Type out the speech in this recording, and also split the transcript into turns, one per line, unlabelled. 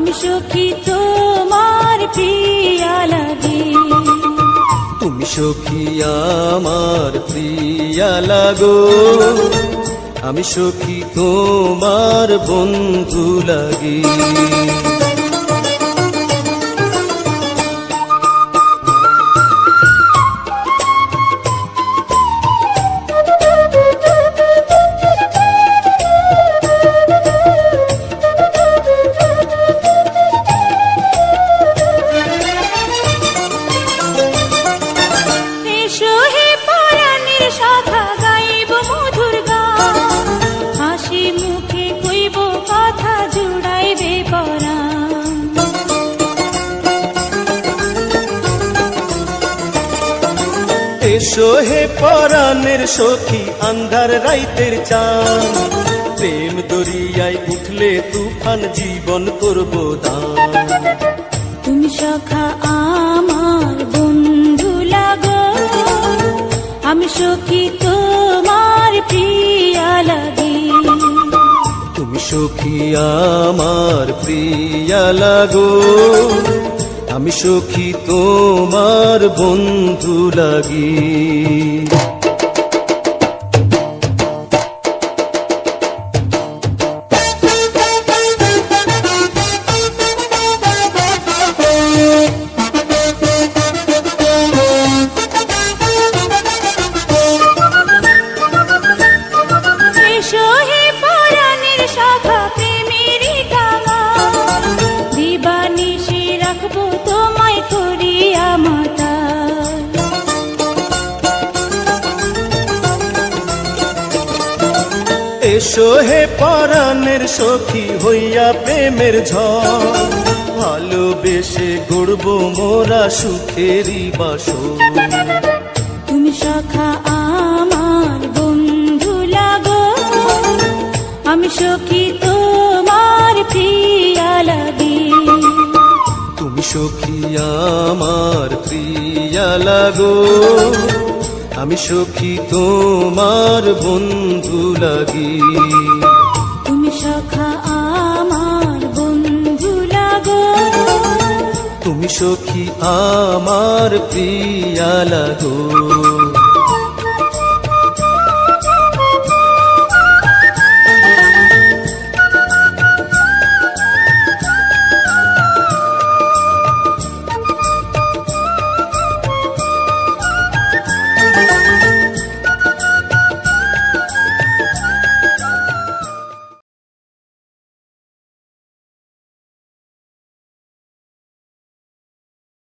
আমি সখী তোমার প্রিয়া লাগে।
তুমি সখী আমার প্রিয়া লাগো, আমি সখী তোমার বন্ধু লাগি। এসো হে পরাণের সখী আন্ধার রাইতের চাঁদ, প্রেম দরিয়ায় উঠলে তুফান জীবন করব দান।
তুমি সখা আমার বন্ধু লাগো, আমি সখী তোমার প্রিয়া লাগে।
তুমি সখী আমার প্রিয়া লাগো, আমি সখী তোমার বন্ধু লাগি। এসো হে পরাণের সখী হইয়া প্রেমের ঝড়, ভালোবেসে গড়ব মোরা সুখেরই বাসর।
তুমি সখা আমার বন্ধু লাগো, আমি সখী তোমার প্রিয়া লাগে।
তুমি সখী আমার প্রিয়া লাগো, আমি সখী তোমার বন্ধু লাগি।
তুমি সখা আমার বন্ধু লাগো,
তুমি সখী আমার প্রিয়া লাগো।